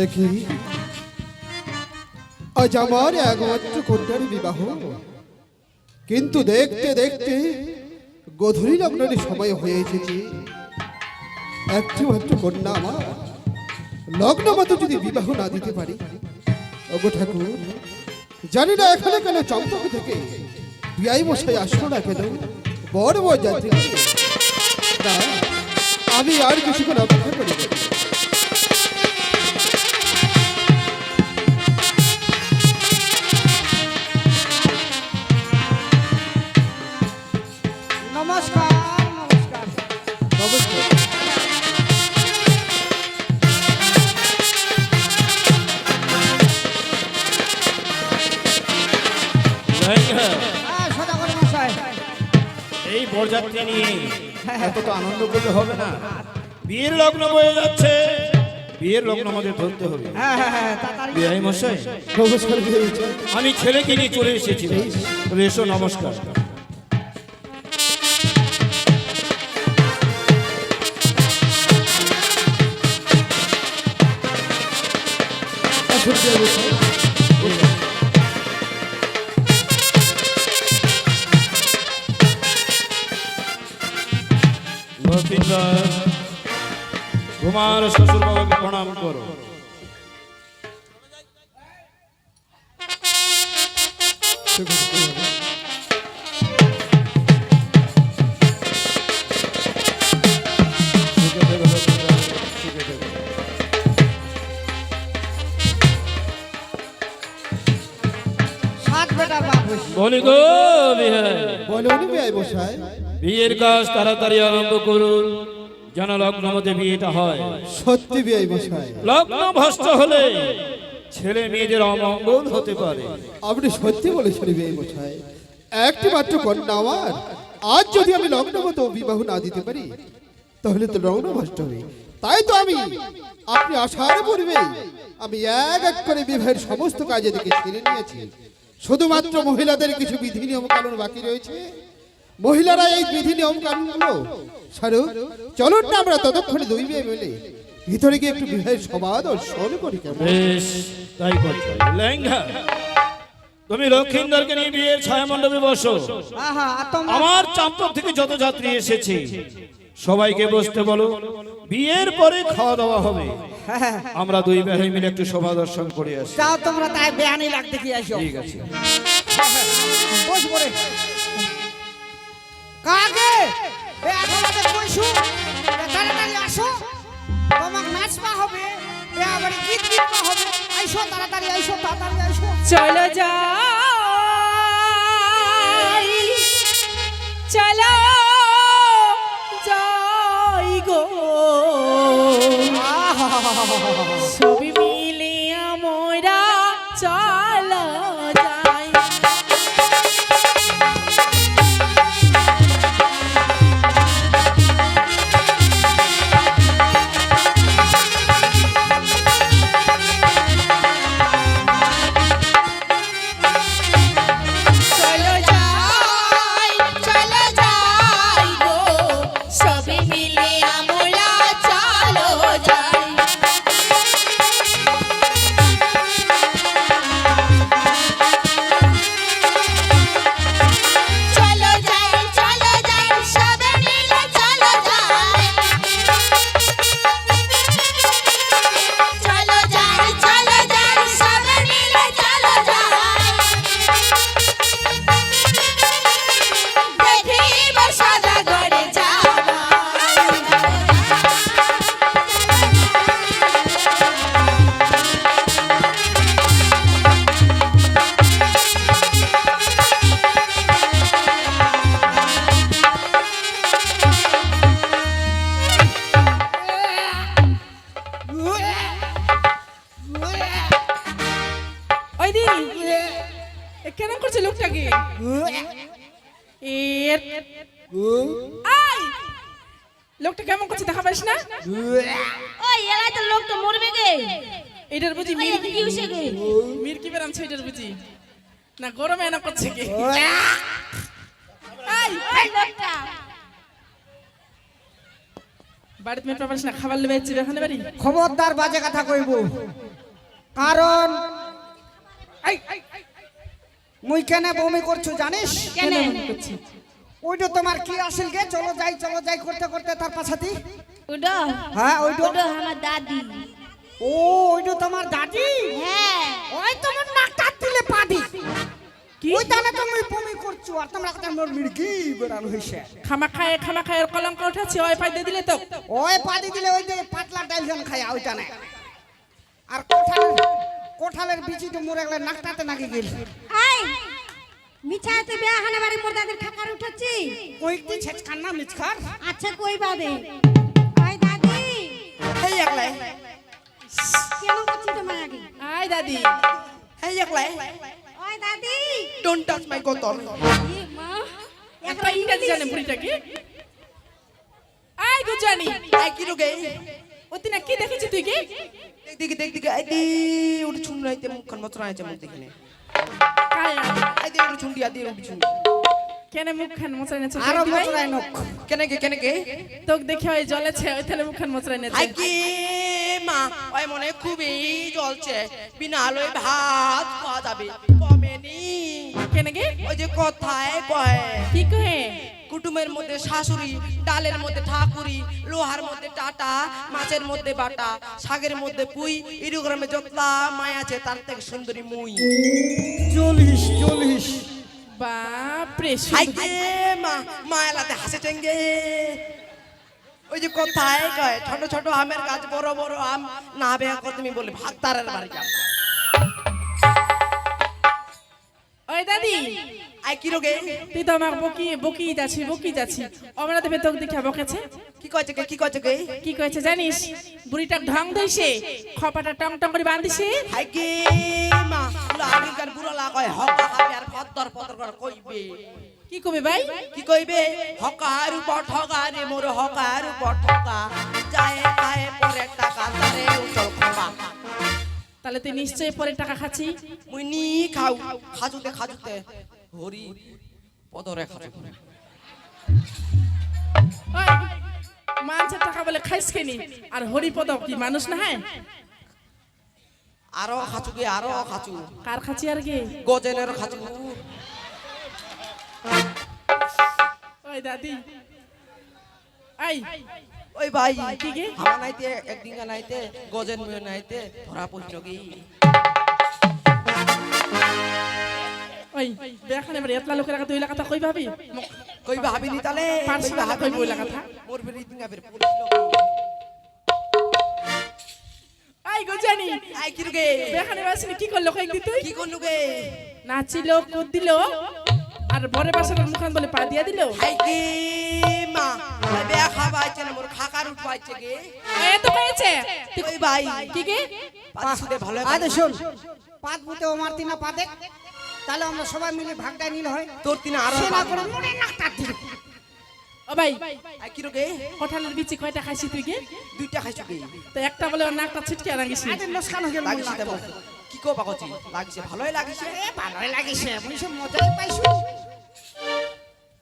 দেখি আজ আমার একমাত্র কন্যার বিবাহ, কিন্তু দেখতে দেখতে গধূলি লগ্নের সময় হয়ে এসেছে। একটি মাত্র কন্যা আমার, লগ্ন মতো যদি বিবাহ না দিতে পারি, ওগো ঠাকুর জানি না এখানে কেন চম্পক থেকে বিয়াই মশাই আসলো না কেন, বড় বড় যাত্রী না, আমি আর কিছুক্ষণ অপেক্ষা করি। নমস্কার নমস্কার নমস্কার। সদাগর মশাই, এই বরযাত্রী নিয়ে এত তো আনন্দ করলে হবে না। বিয়ের লগ্ন বয়ে যাচ্ছে, বিয়ের লগ্ন আমাদের ধরতে হবে। বিয়ে মশাই নমস্কার। আমি ছেলেকে নিয়ে চলে এসেছি, তবে এসো। নমস্কার। তোমার শ্বশুর বাবাকে প্রণাম করো। বলি গো বলুন বিয়াই মশাই। বিয়ের কাজ তাড়াতাড়ি আরম্ভ করুন, যেন লগ্ন মধ্যে বিয়েটা হয়। সত্যি বিয়াই মশাই, লগ্ন ভ্রষ্ট হলে ছেলে মেয়েদের অমঙ্গল হতে পারে। আপনি সত্যি বলেছেন বিয়াই মশাই। একটি মাত্র কন্যা আমার, আজ যদি আমি লগ্ন মতো বিবাহ না দিতে পারি, তাহলে তো লগ্ন ভ্রষ্ট হবে। তাই তো আপনি আসার পূর্বে আমি এক এক করে বিবাহের সমস্ত কাজে দিকে ছেড়ে নিয়েছি। শুধুমাত্র মহিলাদের কিছু বিধি নিয়ম কানুন বাকি রয়েছে। মহিলারা এই বিধি নিয়ম কানুনগুলো স্বরূপ চলুন না আমরা ততক্ষণে দুই মেয়ে মিলে ভিতরে গিয়ে একটু বিবাহের সমাদ দর্শন করি। বেশ, তাই করতে হবে। লেঙ্গা, তুমি লক্ষিন্দরকে নিয়ে বিয়ের ছায়া মণ্ডপে বসো। আমার চাম্পক থেকে যত যাত্রী এসেছে সবাইকে বসতে বলো। বিয়ের পরে খাওয়া দাওয়া হবে। আমরা দুই ভাই মিলে একটু সভা দর্শন করে আসি। যাও তোমরা, তাই বেয়ানি লাগতে কি আসো। ঠিক আছে। বস পড়ে কাকে বেয়াতে কইছু, তাড়াতাড়ি আসো। তোমাক নাচবা হবে, বেয়া বাড়ি গীত গীতবা হবে। আইসো তাড়াতাড়ি, আইসো তাড়াতাড়ি, আইসো। চলো যাই, চলো যাই গো, সবই মিলে আমরা চলো যাই। চলো যাই, চলো যাই গো, সবই মিলে আমরা চলো যাই। চলো যাই, চলো যাই, সবাই মিলে চলো যাই। চলো যাই, চলো যাই, সবাই মিলে চলো যাই। দেখিব সদাগরে যাওয়া। ওই দি কেন করছে লোকটাকে? এর আই লোকটা কেমন করছে দেখা পাইস না? ওই এলাই তো লোক তো মরবে গে। এটার বুঝি ওই এদিকে কি হইছে গে? মির্কি বেরামছে এটার বুঝি না গরমে এনা করছে কি? আই এই লোকটা বাড়িতে মেয়ে পারিস না খাবার লেবে চিবে এখানে বাড়ি খবরদার বাজে কথা কইব কারণ মুই কেন বমি করছো জানিস কেন মনে করছি ওইটা তোমার কি আসল গে চলো যাই করতে করতে তার পাছাতি ওডো হ্যাঁ ওইটা ওডো আমার দাদি ও ওইটা তোমার দাদি হ্যাঁ ওই তোমার নাকটা দিলে পাদি কি ওই তাহলে তুমি বমি করছো আর তোমরা কথা মোর মিড়কি বেরান হইছে খামা খায় কলঙ্ক উঠাচ্ছি ওই পাই দিয়ে দিলে তো ওই পাদি দিলে ওই যে পাতলা ডাইল জন খায় ওইটা না আর কোঠালের বিচিতে মোর একলা নাকটাতে নাকি গেল আই মিছাতে বিয়া হানা বাড়ি মোর দাদির ঠাকার উঠাচ্ছি কইতি ছেচখান না মিছখার আচ্ছা কই বাদে ওই দাদি এই একলাই কেন করছি তোমার আগে আই দাদি এই একলাই ওই দাদি ডোন্ট টাচ মাই গোতল এ মা একটা ইংরেজি জানে বুড়িটা কি আই গো জানি আই কি রোগে ওতি না কি দেখেছি তুই কি দেখ আই দি উঠ ছুন রাইতে মুখখান মচরা আইছে মুখ দেখিনে কায় আই দি উঠ ছুন দিয়া দি উঠ ছুন কেন মুখখান মোচড়াই নেছে আরো মচরাই নক কেনে কে তোক দেখে ওই জ্বলেছে ওই তাহলে মুখখান মোচড়াই নেছে আই কি মা ওই মনে খুবই জ্বলছে বিনা আলোয় ভাত খাওয়া যাবে কমেনি কেন গে ওই যে কথায় কয় কি কহে কুটুমের মধ্যে শাশুড়ি ডালের মধ্যে ঠাকুরি লোহার মধ্যে টাটা মাছের মধ্যে বাটা শাকের মধ্যে পুই ইরুগ্রামে যতলা মায় আছে তার থেকে সুন্দরী মুই চলিস বাপ রে আই কে মা মায়ালাতে হাসে টেঙ্গে ওই যে কথায় কয় ছোট ছোট আমের গাছ বড় বড় আম না বেয়া করে তুমি বলে ভাত তারের বাড়ি যাও ওই দাদি আই কি রোগে তুই তো আমার বকি যাচ্ছি আমরা দেবে তোকে দেখে বকেছে কি কইছে কে কি কইছে জানিস বুড়িটা ঢং ধইছে খপাটা টং টং করে বাঁধিছে হাই কে মা আগেকার বুড়ো লাগায় হকা খাবে আর পদ্দর করে কইবে কি কবে ভাই কি কইবে হকার উপর ঠগা রে মোর হকার উপর ঠগা যায় খায় পরে টাকা তারে উঠল খোপা তাহলে তুই নিশ্চয়ই পরে টাকা খাচ্ছি মুই নি খাজুতে হরি পদরে খাজু ওই মানুষের টাকা বলে খাইস কেনি আর হরিপদ কি মানুষ না হ্যাঁ আরো খাচু কার খাচ্ছি আর কি গজেনের খাচু ওই দাদি আই ওই ভাই কি গে? হামা নাইতে একদিন নাইতে গজেন মুয়ে নাইতে ধরা পড়ল কি ওই দেখানে বাড়ি এতলা লোকের কথা তুই কথা কই ভাবি কই ভাবিনি তালে পারছি না কই বইলা কথা মোর বেরি দিঙ্গা বের পড়ল আই গো জানি আই কি রুগে দেখানে বাসিনি কি করলো কয়েকদিন তুই কি করলু গে নাচিল কুদ দিল আর বরে বাসার মুখান বলে পা দিয়া দিল আই কি মা বেয়া খাবাইছে না মোর খাকার উঠবাইছে গে এ তো হয়েছে ওই ভাই কি কে পাছুতে ভালো আদে শোন পাত বুতে ও মারতি না পাতে তাহলে আমরা সবাই মিলে ভাগটা নিলে হয় তোর তিন আরো সে না করে মনে নাকটা দিল ও ভাই আই কি রুগে কঠালের বিচি কয়টা খাইছি তুই কে দুইটা খাইছো গে তো একটা বলে ওর নাকটা ছিটকে রাখিস আদে নস্কান হয়ে গেল লাগিছে দেব কি কো বাগছি লাগিছে ভালোই লাগিছে ভালোই লাগিছে বুঝছো মজাই পাইছো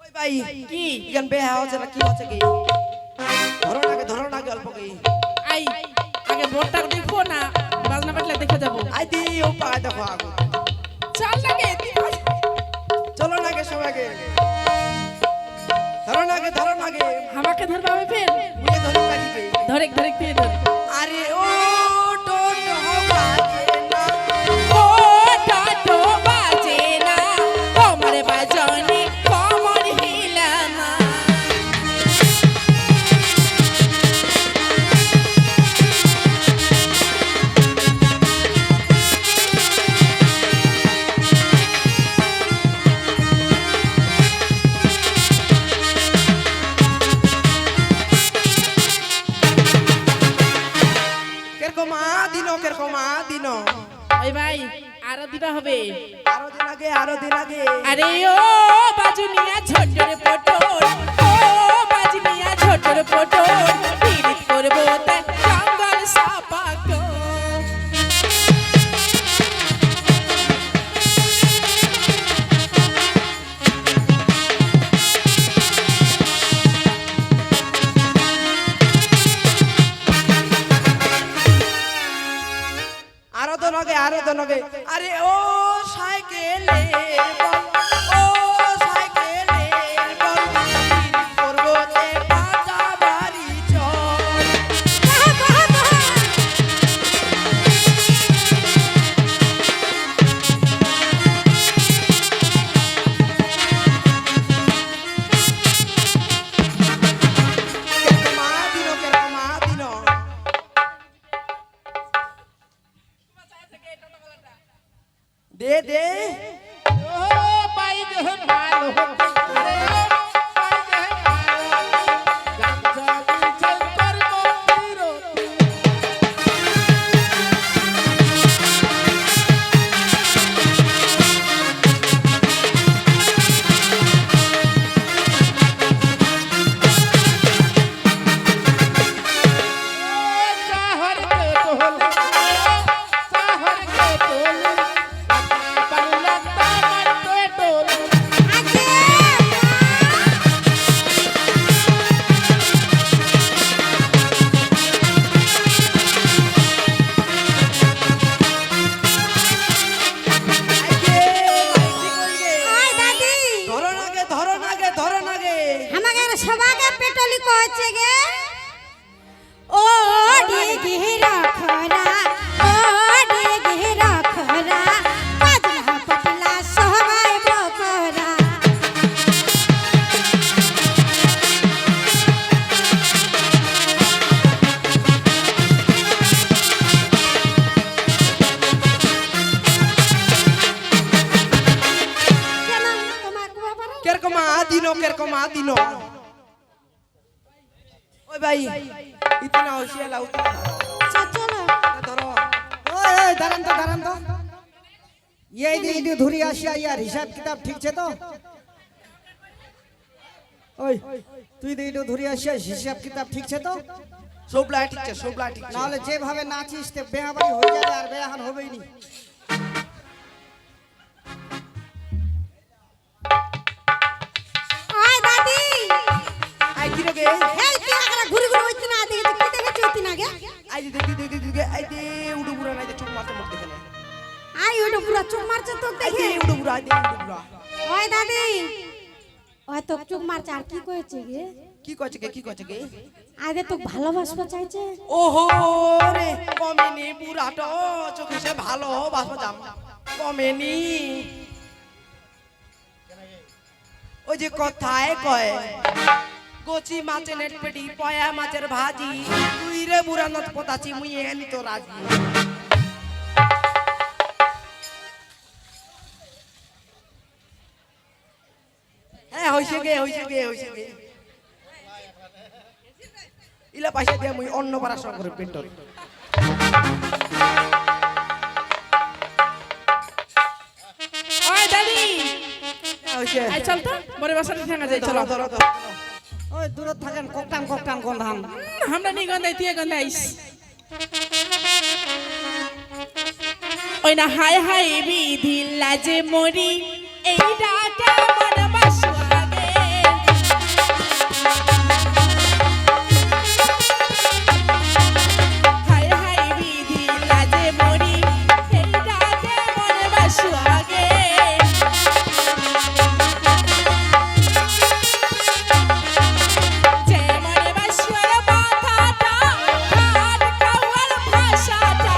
ওই ভাই কি ইয়ান বেহা হচ্ছে না কি হচ্ছে গে ধরো নাগে অল্প গে আই আগে বোর্ডটা দেখবো না বাজনা বাটলে দেখে যাবো আই দি ও পা দেখো আগো চল লাগে চলো নাগে সবাইকে ধরো নাগে আমাকে ধরবা হবে ফের মুয়ে ধরে পারিবে ধরে দিয়ে ধর আরে ও টোন হোগা না ও টাটো বাজে না কোমর বাজনে কোমর হিলানা কেরকম দিনো ওই ভাই আরো দিবা হবে আরো দিন আগে আরে ও বাজুনিয়া ছোটর পটল ও বাজুনিয়া ছোটর পটল পিরিত করবো তাই জঙ্গল সাপাকো লাগে আরে ও সাইকেলের বল ও সাইকেলের বল পর্বতে পাতা বাড়ি চল দে দে সবাকে পেটলি কইছে গে ও ডিগি রাখরা ও ডিগি রাখরা পাজলা পটলা সবাই বকরা কেন তোমার বাবা কেরকম আদিনো ওই ভাই ইতনা হোশিয়ার লাউ চলো ধরো ওই দাঁড়ান তো এই দিকে ধরে আসিয়া ইয়ার হিসাব কিতাব ঠিক আছে তো ওই তুই দিকে ধরে আসিয়া হিসাব কিতাব ঠিক আছে তো সব লাই ঠিক আছে নাহলে যেভাবে নাচিস তে বেহাবাড়ি হয়ে যাবে আর বেহান হবেই নি আয় দাদি আই কি রে এই তুই আগরা ঘুরে ঘুরে হইছ না দেখি তুই কি দেখে চুতি না গে আই দে আই দে উড়ু বুড়া নাই চুপ মারতে মুখ দেখে আই ওটা পুরা চুপ মারছে তো আই দেখে দে উড়ু বুড়া ওই দাদি ওই তো চুপ মারছে আর কি কইছে গে কি কইছে কে আগে তো ভালোবাসবা চাইছে ওহো রে কমেনি বুড়াটা চোখে সে ভালো বাসবা জাম কমেনি ওই যে কথায় কয় গোচি মাছে নেট পেটি পয়া মাছের ভাজি তুই রে বুড়া নত পতাছি মুই এনি তো রাজি হ্যাঁ হইছে গে ইলা পয়সা দিয়া মুই অন্য পড়াশোনা করে পেন্টর ওই দাদি হইছে আই চল তো মোরে বাসাতে ঠাঙ্গা যাই চলো ধরো ওই দূরে থাকেন কোকটান গন্ধান আমরা নি গন্ধাই তুই গন্ধাইস ওই না হাই হাই বিধি লাজে মরি এই ডাটা মন বাসুয়াগে হাই হাই বিধি লাজে মরি এই ডাটা মন বাসুয়াগে যে মনে বাসুয়ার মাথাটা হাত খাওয়ার ভাষাটা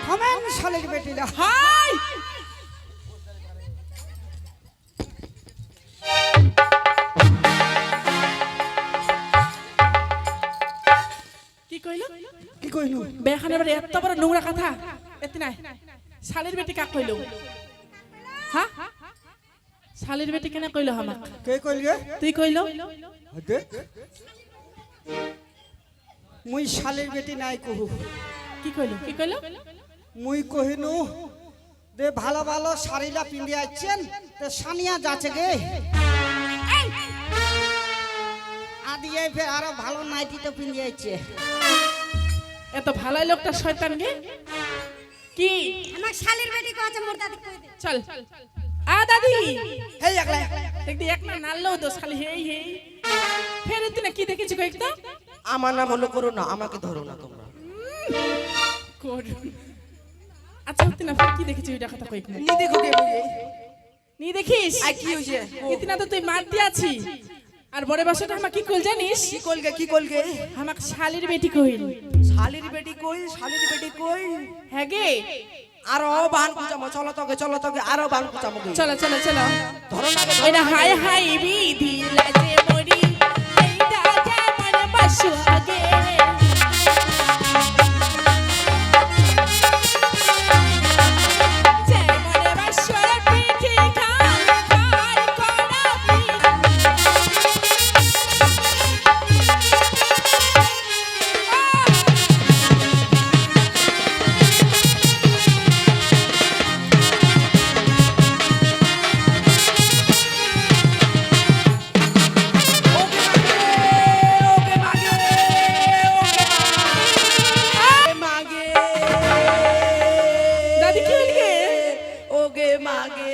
থামেন শালির বেটিরা হাই কি কইলো কি কইনু বেখানে বাড়ি এত বড় নোংরা কথা এতে নাই শালির বেটি কাক কইলো হ্যাঁ শালির বেটি কেন কইলো আমাক কে কইলে তুই কইলো হতে মুই শালির বেটি নাই কহু কি কইলো মুই কহিনু দে ভালো ভালো শাড়িলা পিন্দি আইছেন তে সানিয়া যাচ্ছে গে আদি এই ফের আরো ভালো নাইটি তো পিন্দি আইছে এত ভালাই লোকটা শয়তান গে কি আমার শালির বেটি কইছে মোর দাদি কই দে চল দাদি হেই একলা দেখদি এক না নাললো তো খালি হেই হেই ফেরে তুই না কি দেখেছি কয়েকটা আমার নাম হলো করো না, আমাকে ধরো না তোমরা। আচ্ছা তুই না ফের কি দেখেছি ওইটা কথা কয়েক নি দেখো কে বুঝে নি দেখিস আই কি হইছে ইতনা তো তুই মার দিয়াছি আর বড় বাসাটা আমাকে কি কইল জানিস কি কলগে আমাকে শালির বেটি কইল শালির বেটি কই, শালির বেটি কই। হ্যাঁ গে আরো বান কুচামো, চলো তোকে আরো বান কুচামো গে। চলো চলো চলো ধরো না গে, ধরো এটা না গে। হাই হাই বিধি লাজে মরি এইটা যেমন বাসু আগে যেমন বাসুর পিঠে খাই খাই করা ওকে মাগে, মাগে। দাদি কি হইল গে ওকে মাগে।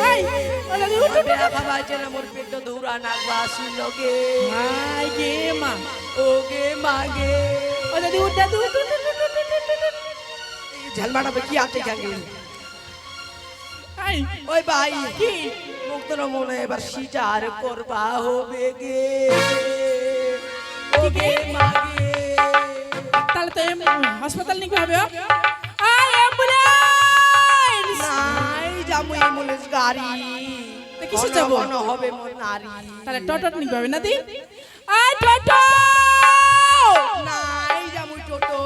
আই ও দাদি উঠ উঠ বেয়া খাবাইছে না মোর পেট ধুরা নাগবা আসিল গে। আই গে মা ওকে মাগে। ও দাদি উঠ দাদি উঠ উঠ উঠ, উঠ, উঠ, উঠ, উঠ। ঝালমাটা কি আনতে জাঙ্গে। আই ওই ভাই কি মুক্তর মনে এবার সিটার করবা হবে গে। ওকে মাগে। তাহলে তো হাসপাতাল নিতে হবে আই অ্যাম্বুলেন্স নাই যাবো অ্যাম্বুলেন্স গাড়ি। তা কিসে যাবো? ঘন হবে মোর নারী। তাহলে টটট নিতে হবে না দি আই টটো নাই যাবো টোটো।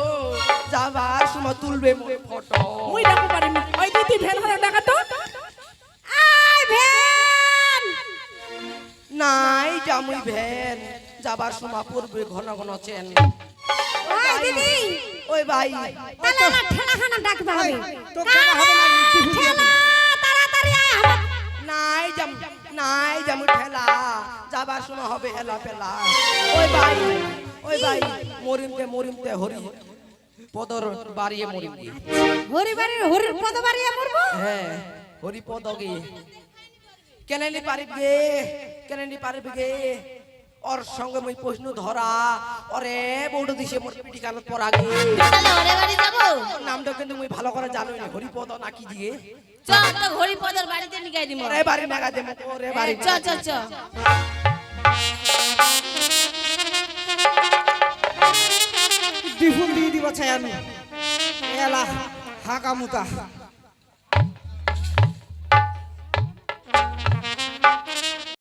যাবার সময় তুলবে মোর ফটো। মুই ডাকো পারি ওই দিদি ভ্যান হারা ডাকা তো আই ভ্যান নাই জামুই ভ্যান। যাবার সময় পড়বে ঘন ঘন চেন। ওই দিদি ওই ভাই তাহলে আমার ঠেলাখানা ডাকতে হবে তো কেন হবে না ঠেলা তাড়াতাড়ি আয় আমার নাই জামু ঠেলা। যাবার সময় হবে হেলা পেলা। ওই ভাই মরিমতে হরি পদর বাড়িয়ে মরিমতে। হরিবাড়ির হরির পদ বাড়িয়ে মরবো হ্যাঁ হরি পদকে কেনেনি পারিব গে। ওর সঙ্গে মই প্রশ্ন ধরা ওরে বউটো দিছে মোর পিটি কানত পর আগে। তাহলে ওরে বাড়ি যাবো ওর নামটা কিন্তু মই ভালো করে জানোই না। হরিপদ নাকি দিয়ে চ তো হরিপদর বাড়িতে নিয়ে দিমু ওরে বাড়ি মেগা দে ওরে বাড়ি চ চ চ ডিফুল দিয়ে দিব চাই আমি এলা হাকা মুতা